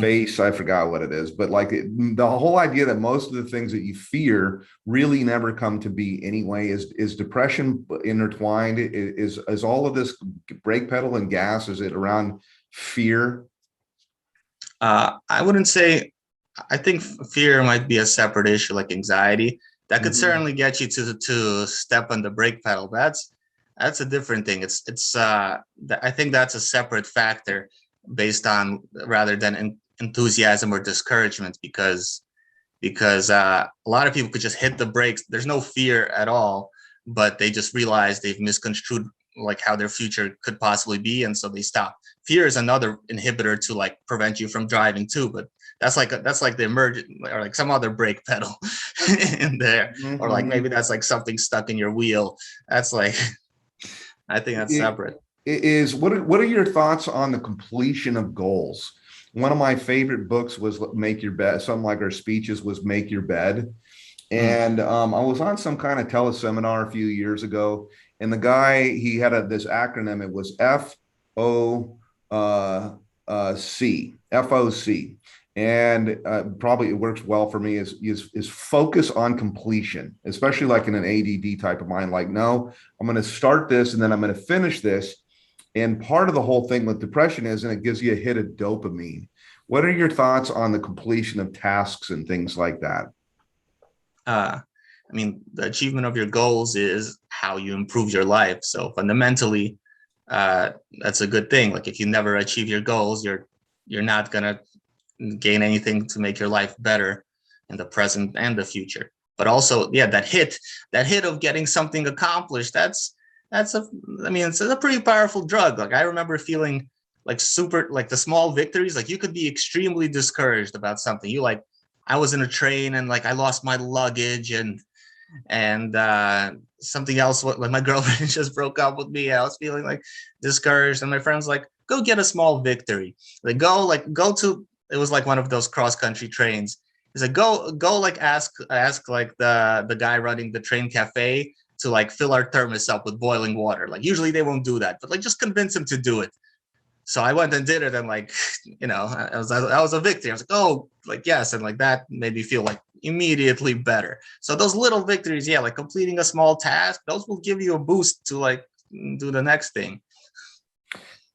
face. I forgot what it is, but like the whole idea that most of the things that you fear really never come to be anyway. Is depression intertwined? Is all of this brake pedal and gas? Is it around fear? I wouldn't say. I think fear might be a separate issue, like anxiety. That could certainly get you to step on the brake pedal. That's a different thing. I think that's a separate factor based on rather than enthusiasm or discouragement because a lot of people could just hit the brakes. There's no fear at all, but they just realize they've misconstrued like how their future could possibly be, and so they stop. Fear is another inhibitor to like prevent you from driving too, but that's like the emergent or like some other brake pedal in there, or like maybe that's like something stuck in your wheel. That's like, I think that's separate. What are your thoughts on the completion of goals? One of my favorite books was Make Your Bed. Something like our speeches was Make Your Bed. And I was on some kind of teleseminar a few years ago, and the guy, he had this acronym. It was FOC. And probably it works well for me is focus on completion, especially like in an ADD type of mind. Like, no, I'm going to start this and then I'm going to finish this. And part of the whole thing with depression is, and it gives you a hit of dopamine. What are your thoughts on the completion of tasks and things like that? I mean, the achievement of your goals is how you improve your life. So fundamentally, that's a good thing. Like if you never achieve your goals, you're not going to gain anything to make your life better in the present and the future. But also, yeah, that hit of getting something accomplished, it's a pretty powerful drug. Like I remember feeling like super, like the small victories, like you could be extremely discouraged about something. I was in a train and like I lost my luggage and something else, like my girlfriend just broke up with me. I was feeling like discouraged, and my friend's like, go get a small victory. It was like one of those cross country trains. He's like, go like ask like the guy running the train cafe to like fill our thermos up with boiling water. Like usually they won't do that, but like just convince him to do it. So I went and did it, and like, that was a victory. I was like, oh, like yes, and like that made me feel like immediately better. So those little victories, yeah, like completing a small task, those will give you a boost to like do the next thing.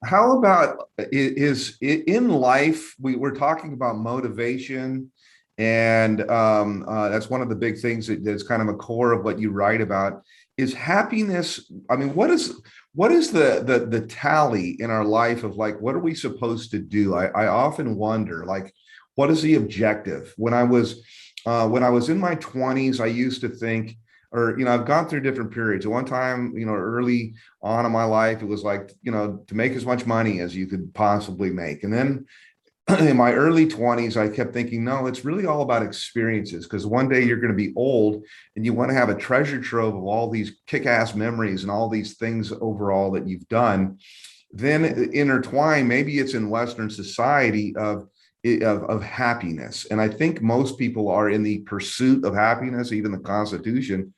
How about is in life, we're talking about motivation And that's one of the big things that's kind of a core of what you write about is happiness. I mean, what is the tally in our life of like, what are we supposed to do? I often wonder, like, what is the objective? When I was in my 20s, I used to think, or I've gone through different periods. At one time, early on in my life, it was like, to make as much money as you could possibly make. And then in my early 20s, I kept thinking, no, it's really all about experiences, because one day you're going to be old and you want to have a treasure trove of all these kick-ass memories and all these things overall that you've done. Then intertwine, maybe it's in Western society of happiness. And I think most people are in the pursuit of happiness, even the Constitution.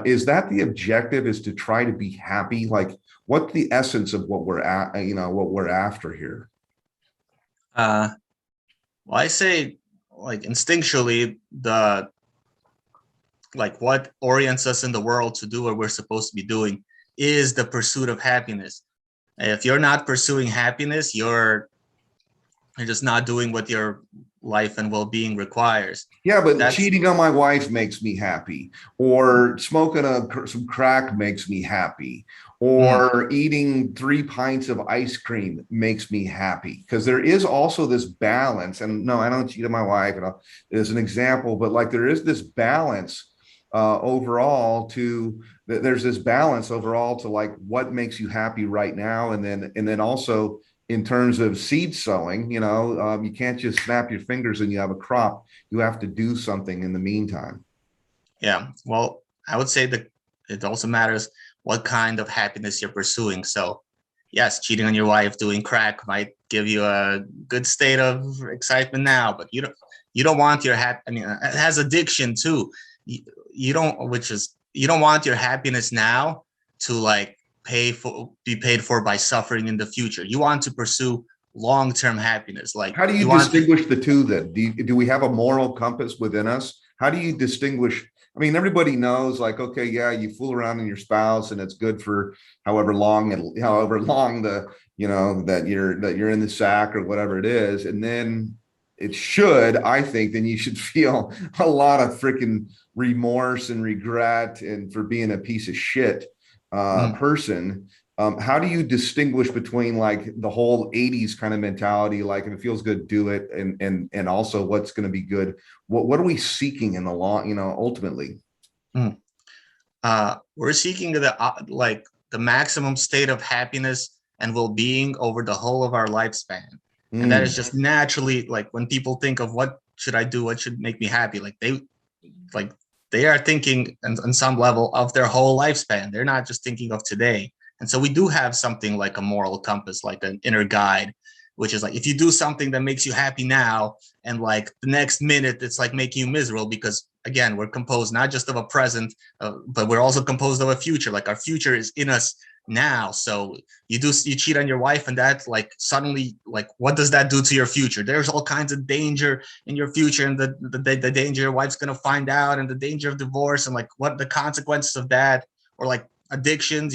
Is that the objective, is to try to be happy? Like, what's the essence of what we're at, what we're after here? Uh, well, I say like instinctually the like what orients us in the world to do what we're supposed to be doing is the pursuit of happiness. If you're not pursuing happiness, you're just not doing what your life and well-being requires. Yeah, but That's cheating on my wife makes me happy, or smoking some crack makes me happy, or eating 3 pints of ice cream makes me happy. Because there is also this balance, and no, I don't cheat on my wife, and as an example, but like there is this balance overall to there's this balance overall to like what makes you happy right now, and then also in terms of seed sowing, you can't just snap your fingers and you have a crop. You have to do something in the meantime. Yeah, well, I would say that it also matters what kind of happiness you're pursuing. So yes, cheating on your wife, doing crack might give you a good state of excitement now, but you don't want your I mean, it has addiction too. You don't, which is you don't want your happiness now to like be paid for by suffering in the future. You want to pursue long-term happiness. Like How do you you want distinguish the two then? Do we have a moral compass within us? How do you distinguish? I mean, everybody knows, like, okay, yeah, you fool around in your spouse and it's good for however long that you're in the sack or whatever it is. And then I think, then you should feel a lot of freaking remorse and regret and for being a piece of shit mm, person. How do you distinguish between like the whole 80s kind of mentality, like if it feels good, do it, and also what's going to be good? What are we seeking in the long, ultimately? mm. We're seeking the maximum state of happiness and well-being over the whole of our lifespan. And that is Mm. just naturally like when people think of what should I do, what should make me happy, like they are thinking on some level of their whole lifespan. They're not just thinking of today. And so we do have something like a moral compass, like an inner guide, which is like if you do something that makes you happy now, and like the next minute it's like making you miserable, because again, we're composed not just of a present, but we're also composed of a future. Like our future is in us now. So you cheat on your wife, and that like suddenly, like what does that do to your future? There's all kinds of danger in your future, and the danger your wife's gonna find out, and the danger of divorce, and like what the consequences of that, or like addictions.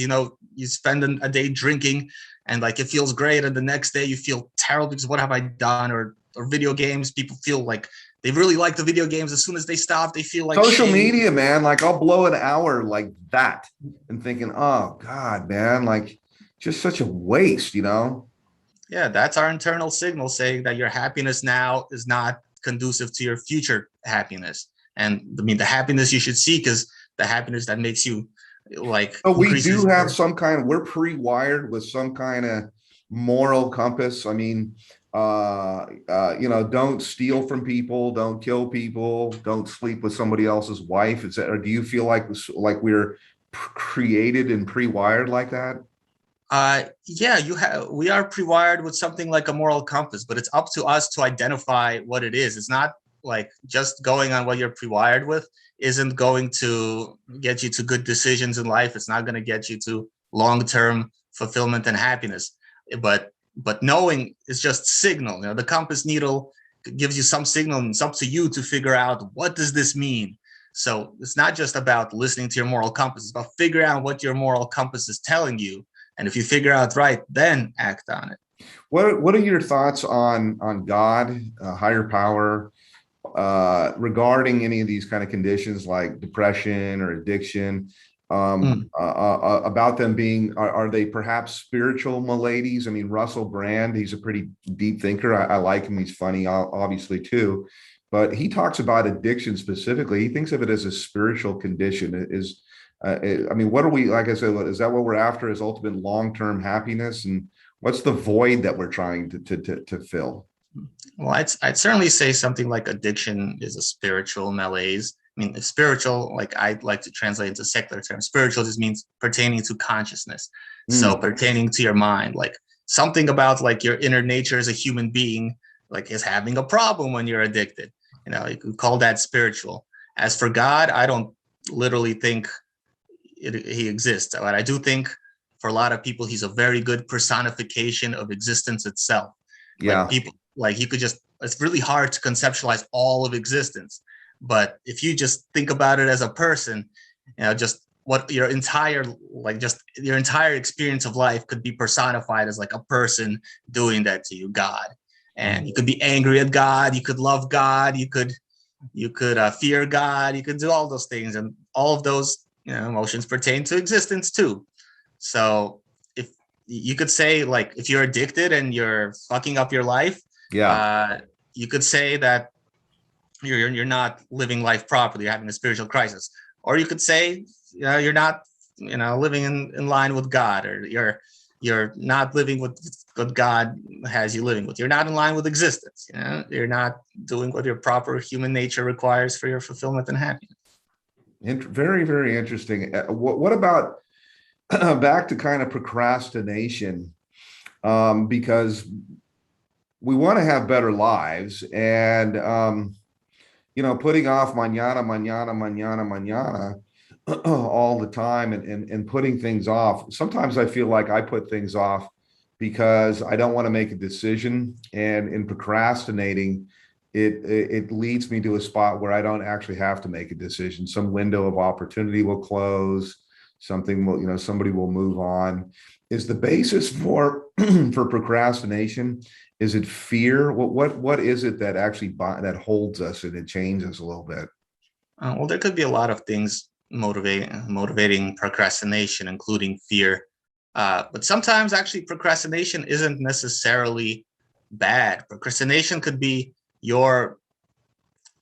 You spend a day drinking and like it feels great, and the next day you feel terrible because what have I done? Or video games, people feel like they really like the video games. As soon as they stop, they feel like Social shame. media, man, like I'll blow an hour like that and thinking, oh God, man, like just such a waste. Yeah, that's our internal signal saying that your happiness now is not conducive to your future happiness. And I mean, the happiness you should seek is the happiness that makes you like So we do increases have your. we're pre-wired with some kind of moral compass. I mean, don't steal from people, don't kill people, don't sleep with somebody else's wife. Or do you feel like we're created and pre-wired like that? Yeah, we are pre-wired with something like a moral compass, but it's up to us to identify what it is. It's not like just going on what you're pre-wired with isn't going to get you to good decisions in life. It's not going to get you to long-term fulfillment and happiness. But knowing is just signal. The compass needle gives you some signal, and it's up to you to figure out what does this mean. So it's not just about listening to your moral compass. It's about figuring out what your moral compass is telling you, and if you figure out right, then act on it. What are your thoughts on God, higher power, regarding any of these kind of conditions like depression or addiction, about them being, are they perhaps spiritual maladies? I mean, Russell Brand, he's a pretty deep thinker. I like him. He's funny, obviously, too. But he talks about addiction specifically. He thinks of it as a spiritual condition. I mean, what are we, like I said, is that what we're after, is ultimate long-term happiness? And what's the void that we're trying to fill? Well, I'd certainly say something like addiction is a spiritual malaise. I mean, spiritual, like I'd like to translate into secular terms, spiritual just means pertaining to consciousness. So pertaining to your mind, like something about like your inner nature as a human being, like is having a problem when you're addicted. You know, you could call that spiritual. As for God, I don't literally think he exists, but I do think for a lot of people, he's a very good personification of existence itself. Yeah. Like people, like you could just, it's really hard to conceptualize all of existence. But if you just think about it as a person, you know, just what your entire, like just your entire experience of life could be personified as like a person doing that to you, God. And you could be angry at God, you could love God, you could fear God, you could do all those things, and all of those, you know, emotions pertain to existence too. So if you could say, like, if you're addicted and you're fucking up your life, you could say that you're not living life properly, you're having a spiritual crisis. Or you could say, you know, you're not, you know, living in line with God, or you're not living with what God has you living with. You're not in line with existence. You know, you're not doing what your proper human nature requires for your fulfillment and happiness. Very, very interesting. What about back to kind of procrastination? Because we want to have better lives, and you know, putting off mañana, mañana, mañana, mañana all the time, and putting things off. Sometimes I feel like I put things off because I don't want to make a decision, and in procrastinating, it leads me to a spot where I don't actually have to make a decision. Some window of opportunity will close, something will, you know, somebody will move on. Is the basis for for procrastination, is it fear? What is it that actually that holds us and it changes us a little bit? Well, there could be a lot of things motivating procrastination, including fear. But sometimes actually procrastination isn't necessarily bad. Procrastination could be your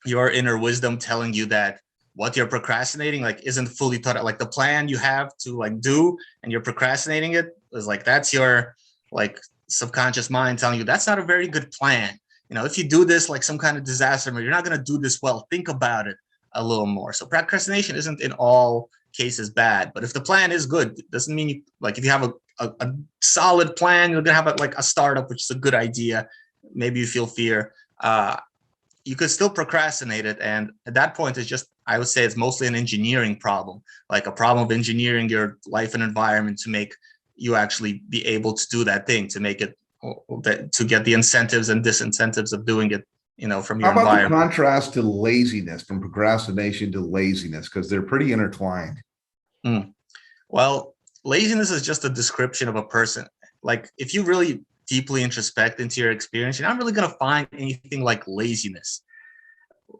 inner wisdom telling you that what you're procrastinating like isn't fully thought out. Like the plan you have to like do and you're procrastinating it is like, that's your like subconscious mind telling you that's not a very good plan. You know, if you do this, like some kind of disaster, you're not going to do this well. Think about it a little more. So procrastination isn't in all cases bad, but if the plan is good, it doesn't mean you, like if you have a solid plan, you're gonna have like a startup, which is a good idea. Maybe you feel fear. You could still procrastinate it, and at that point, it's just, I would say it's mostly an engineering problem, like a problem of engineering your life and environment to make you actually be able to do that thing, to make it, to get the incentives and disincentives of doing it, you know, from your environment. How about environment. the contrast to laziness, from procrastination to laziness, because they're pretty intertwined? Well, laziness is just a description of a person. Like if you really deeply introspect into your experience, you're not really going to find anything like laziness.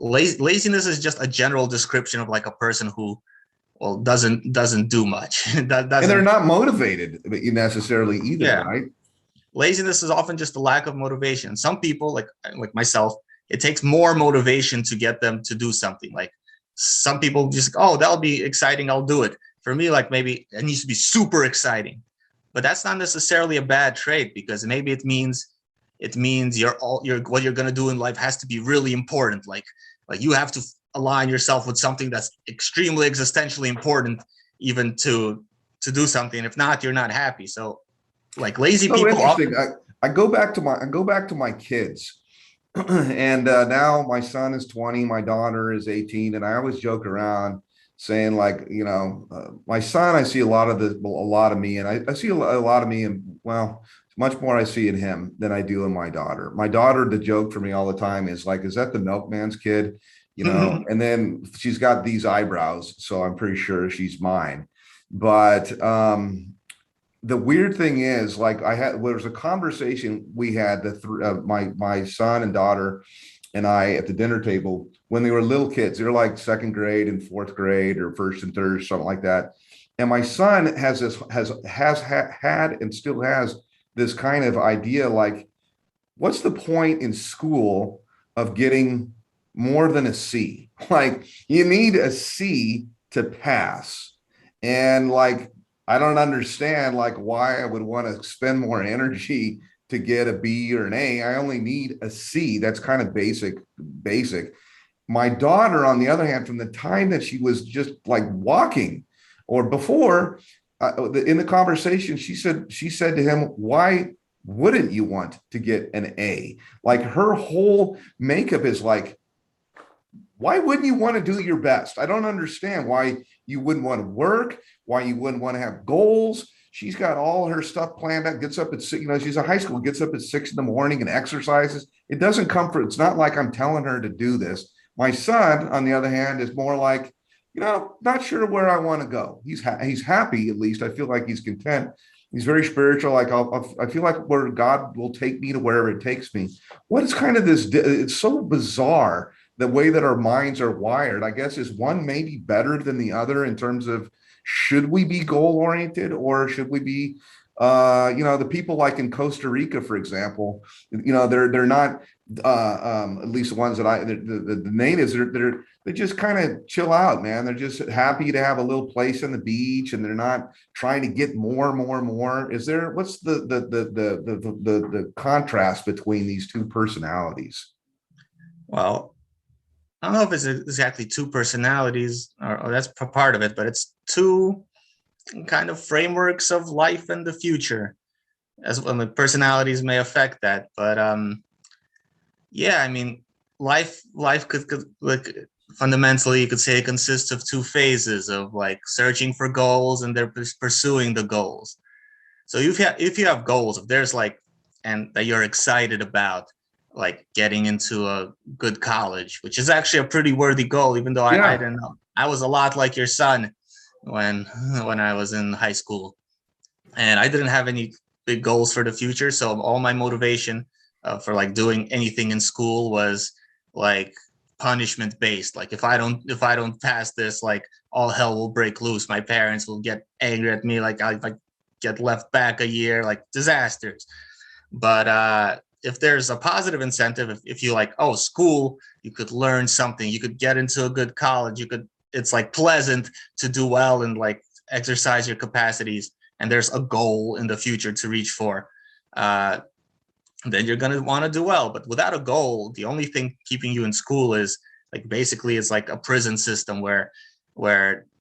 Laziness is just a general description of like a person who, well, doesn't do much. And they're not motivated necessarily either, right? Laziness is often just a lack of motivation. Some people, like myself, it takes more motivation to get them to do something. Like some people just, oh, that'll be exciting, I'll do it. For me, like maybe it needs to be super exciting, but that's not necessarily a bad trait, because maybe it means what you're gonna do in life has to be really important. Like you have to align yourself with something that's extremely existentially important, even to do something. If not, you're not happy. So like lazy so people. Interesting. I go back to my kids, and now my son is 20, my daughter is 18, and I always joke around saying, like, you know, my son, I see a lot of me, and I see a lot of me, and well, much more I see in him than I do in my daughter. My daughter, the joke for me all the time is like, is that the milkman's kid? You know, and then she's got these eyebrows, so I'm pretty sure she's mine. But the weird thing is, like, there was a conversation we had, my son and daughter, and I at the dinner table when they were little kids. They're like second grade and fourth grade or first and third, something like that. And my son had and still has this kind of idea like, what's the point in school of getting more than a C? Like, you need a C to pass. And like, I don't understand like why I would want to spend more energy to get a B or an A. I only need a C. That's kind of basic. My daughter, on the other hand, from the time that she was just like walking or before, in the conversation, she said to him, why wouldn't you want to get an A? Like her whole makeup is like, why wouldn't you want to do your best? I don't understand why you wouldn't want to work, why you wouldn't want to have goals. She's got all her stuff planned out, gets up at 6, she's a high school, gets up at 6 in the morning and exercises. It doesn't come from, it's not like I'm telling her to do this. My son, on the other hand, is more like, not sure where I want to go. He's happy, at least. I feel like he's content. He's very spiritual. Like I feel like where God will take me to wherever it takes me. What is kind of this? It's so bizarre the way that our minds are wired. I guess is one maybe better than the other in terms of should we be goal oriented or should we be, the people like in Costa Rica, for example, they're not at least the ones that the natives they just kind of chill out, man. They're just happy to have a little place on the beach, and they're not trying to get more. What's the contrast between these two personalities? Well, I don't know if it's exactly two personalities, or that's part of it, but it's two kind of frameworks of life and the future. As well, the personalities may affect that, but yeah, I mean, life could like fundamentally, you could say it consists of two phases of like searching for goals and they're pursuing the goals. So if you have goals, if there's like, and that you're excited about, like getting into a good college, which is actually a pretty worthy goal, even though I didn't know. I was a lot like your son when I was in high school, and I didn't have any big goals for the future. So all my motivation for like doing anything in school was like punishment based. Like if I don't pass this, like all hell will break loose. My parents will get angry at me. Like I get left back a year, like disasters. But if there's a positive incentive, if you like, oh, school, you could learn something, you could get into a good college, it's like pleasant to do well and like exercise your capacities, and there's a goal in the future to reach for, then you're going to want to do well. But without a goal, the only thing keeping you in school is like basically it's like a prison system where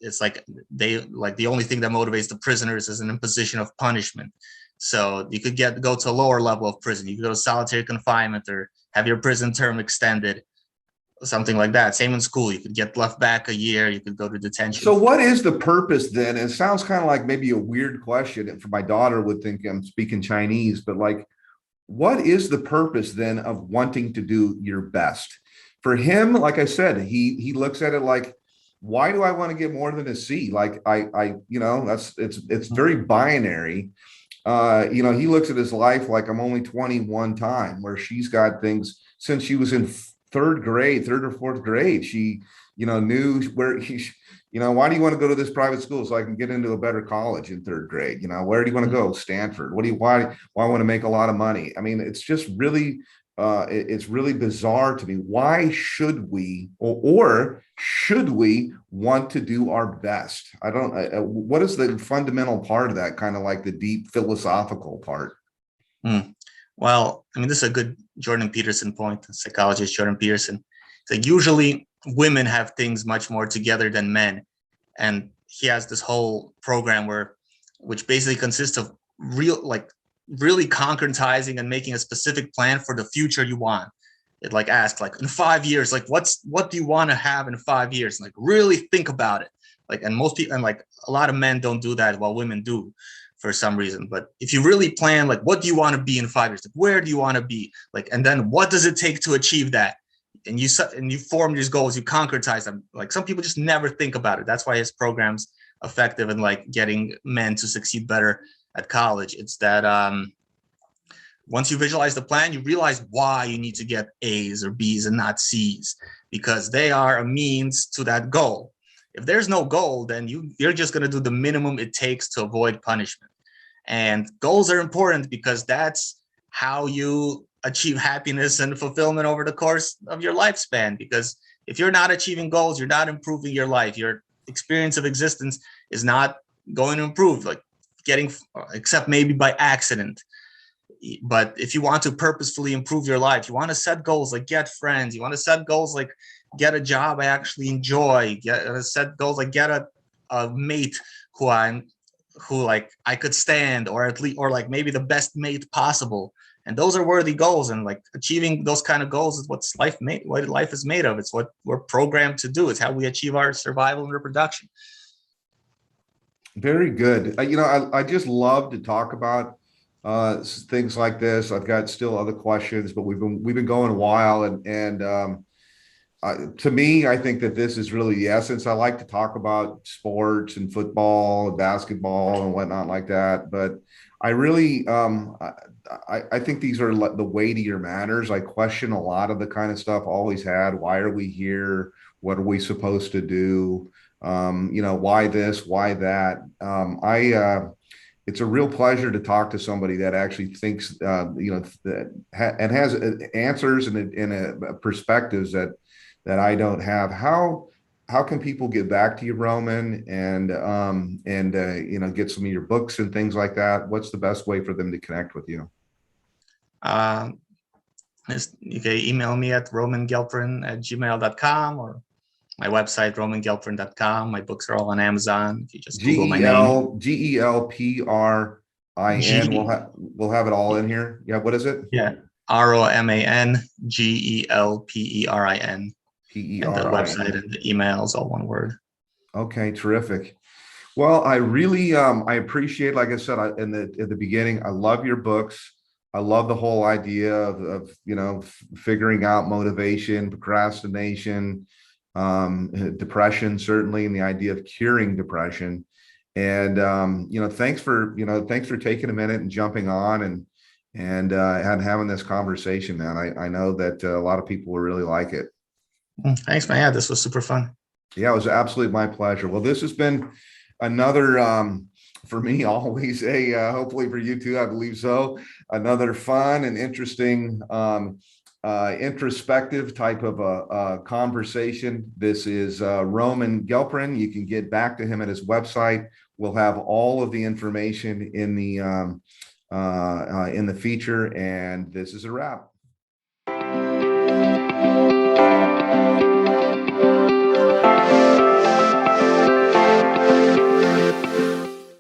it's like the only thing that motivates the prisoners is an imposition of punishment. So you could go to a lower level of prison. You could go to solitary confinement or have your prison term extended, something like that. Same in school. You could get left back a year. You could go to detention. So what is the purpose then? It sounds kind of like maybe a weird question. And for my daughter would think I'm speaking Chinese, but like, what is the purpose then of wanting to do your best? For him, like I said, he looks at it like, why do I want to get more than a C? Like it's very binary. He looks at his life like I'm only 21 time, where she's got things since she was in third or fourth grade. She, knew where why do you want to go to this private school so I can get into a better college in third grade? Where do you want to go? Stanford. Why I want to make a lot of money? I mean, it's just really, it's really bizarre to me. Why should we, or should we want to do our best? I don't, what is the fundamental part of that, kind of like the deep philosophical part? Well, I mean, this is a good Jordan Peterson point, psychologist Jordan Peterson. So usually women have things much more together than men. And he has this whole program which basically consists of really concretizing and making a specific plan for the future you want. It like asks like in 5 years, like what do you want to have in 5 years? Like really think about it. Like, and most people, and like a lot of men don't do that while women do for some reason. But if you really plan, like, what do you want to be in 5 years? Like, where do you want to be? Like, and then what does it take to achieve that? And you form these goals, you concretize them. Like some people just never think about it. That's why his program's effective in like getting men to succeed better at college. It's that once you visualize the plan, you realize why you need to get A's or B's and not C's, because they are a means to that goal. If there's no goal, then you're just going to do the minimum it takes to avoid punishment. And goals are important because that's how you achieve happiness and fulfillment over the course of your lifespan. Because if you're not achieving goals, you're not improving your life. Your experience of existence is not going to improve, like except maybe by accident. But if you want to purposefully improve your life, you want to set goals like get friends. You want to set goals like get a job I actually enjoy. Set goals like get a mate who like I could stand, or at least, or like maybe the best mate possible. And those are worthy goals. And like achieving those kind of goals is what life is made of. It's what we're programmed to do. It's how we achieve our survival and reproduction. Very good. I just love to talk about things like this. I've got still other questions, but we've been going a while, and to me, I think that this is really the essence. I like to talk about sports and football and basketball and whatnot like that, but I really, I think these are the weightier matters. I question a lot of the kind of stuff, always had. Why are we here? What are we supposed to do? Why this, why that? It's a real pleasure to talk to somebody that actually thinks, and has answers and perspectives that I don't have. How can people get back to you, Roman, and get some of your books and things like that? What's the best way for them to connect with you? You can email me at romangelperin@gmail.com, or my website, romangelperin.com. My books are all on Amazon. If you just Google my name. Gelperin. We'll have it all in here. Yeah. What is it? Yeah. ROMANGELPERIN. And the website and the emails, all one word. Okay, terrific. Well, I really I appreciate, like I said in the beginning, I love your books. I love the whole idea of figuring out motivation, procrastination, depression, certainly, and the idea of curing depression. And thanks for taking a minute and jumping on and having this conversation, man. I know that a lot of people will really like it. Thanks, man. Yeah, this was super fun. Yeah, it was absolutely my pleasure. Well, this has been another, for me, always hopefully for you too, I believe so, another fun and interesting, introspective type of a conversation. This is Roman Gelperin. You can get back to him at his website. We'll have all of the information in the feature, and this is a wrap.